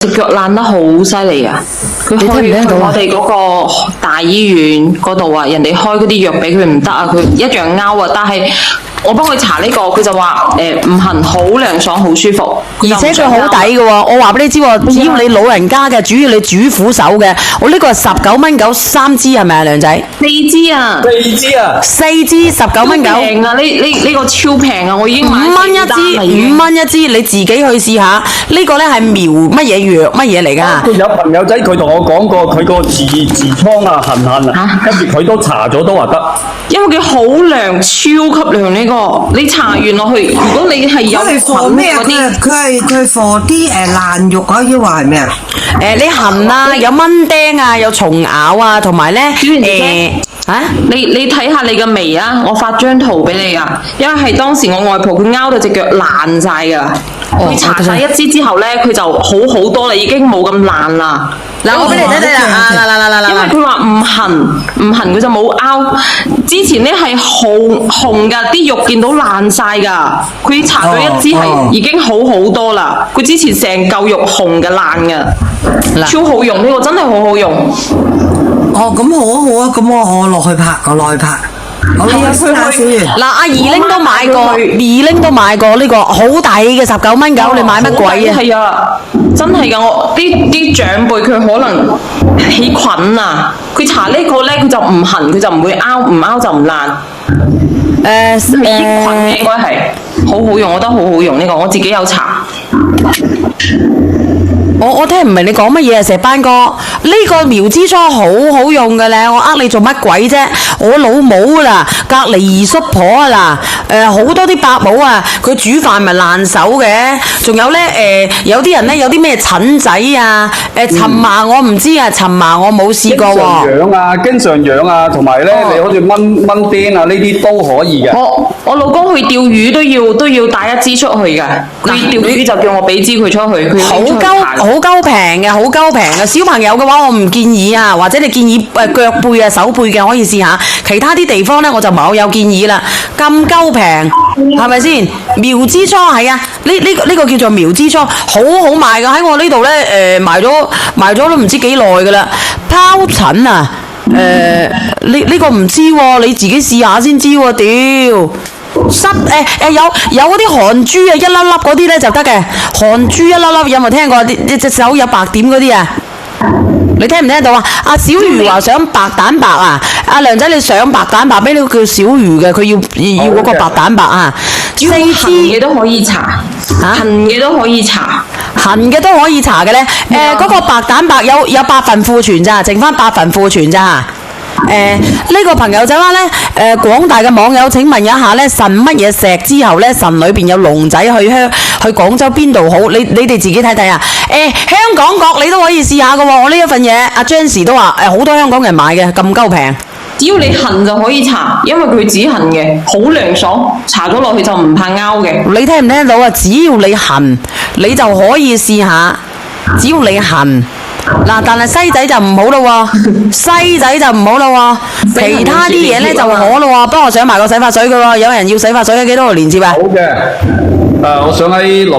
隻腳爛得好犀利啊！佢去我哋嗰個大醫院嗰度啊，人哋開嗰啲藥俾佢唔得啊，佢一樣拗啊，但係。我幫佢查呢個，佢就話唔痕，好涼爽，好舒服，而且佢好抵嘅喎。我話俾你知喎，只要你老人家嘅，主要你主婦手嘅，我呢個係19蚊9 3支係咪啊，梁仔？4支啊！4支啊！4支19蚊9。平啊！呢個超平啊！我已經買5蚊一支，5蚊一支，你自己去試下。呢個咧係苗乜嘢藥乜嘢嚟㗎？有朋友仔佢同我講過，佢個痔瘡啊痕啊，跟住佢都查咗都話得。因為佢好涼，超級涼呢個。你搽完落去，如果你係有菌嗰啲，佢係放啲爛肉嗰啲話係咩啊？你痕啊，有蚊叮啊，有蟲咬啊，同埋咧你睇下你嘅眉啊，我發張圖俾你啊，因為係當時我外婆佢拗到隻腳爛晒㗎，佢搽晒一支之後咧，佢就好多啦，已經冇咁爛啦。嗱，我俾你睇睇啦，因為佢話唔痕佢就冇拗。之前咧係紅㗎，啲肉見到爛晒㗎。佢搽咗一支係已經好多啦。佢之前成嚿肉紅嘅爛㗎，超好用，呢個真係好好用。哦，咁好啊，咁我落去拍，我落去拍。係啊，嗱，阿二玲都買過，二玲都買過呢個好抵嘅19蚊9，你買乜鬼啊？係啊，真係㗎，我啲長輩佢可能起菌啊，佢搽呢個咧佢就唔痕，佢就唔會拗，唔拗就唔爛。起菌應該係好好用，我覺得好好用呢個，我自己有搽。我聽唔明你講乜嘢啊，石班哥？呢個苗之初好好用嘅咧，我呃你做乜鬼啫？我老母啦，隔離二叔婆啊嗱，好多啲伯母啊，佢煮飯咪爛手嘅。仲有咧有啲人咧有啲咩疹仔啊，蕁麻我唔知啊，蕁麻我冇試過喎。經常養啊，同埋咧你好似蚊叮啊呢啲都可以嘅。我老公去釣魚都要帶一支出去㗎，佢釣魚就叫我俾支佢出去，佢好鳩平嘅，好鳩平嘅。小朋友嘅話，我唔建議啊，或者你建議腳背啊、手背嘅可以試下。其他啲地方咧，我就冇有建議啦。咁鳩平，係咪先？苗之初係啊，呢個叫做苗之初，好好賣㗎。喺我呢度咧，賣咗都唔知幾耐㗎啦。疱疹啊，呢個唔知喎，你自己試下先知喎，屌！有嗰啲汗珠啊，一粒粒嗰啲咧就得嘅，汗珠一粒粒，有冇聽過？你隻手有白點嗰啲啊？你聽唔聽到啊？阿小魚話想白蛋白啊，阿梁仔你想白蛋白俾你叫小魚嘅，佢要嗰個白蛋白啊。4支嘅都可以搽，痕嘅都可以搽，痕嘅都可以搽嘅咧。嗰個白蛋白有8份庫存咋，剩翻8份庫存咋。呢個朋友仔話咧，廣大嘅網友請問一下咧，腎乜嘢石之後咧，腎裏邊有龍仔去廣州邊度好？你哋自己睇睇啊！香港角你都可以試下嘅喎，我呢一份嘢，阿 Jans 都話好多香港人買嘅，咁鳩平。只要你痕就可以搽，因為佢止痕嘅，好涼爽，搽咗落去就唔怕拗嘅。你聽唔聽到啊？只要你痕，你就可以試下。只要你痕。嗱，但係西仔就唔好咯喎，西仔就唔好咯喎，其他啲嘢咧就可咯喎。幫我上埋個洗髮水嘅喎，有人要洗髮水，幾多個連接啊？好嘅，我想喺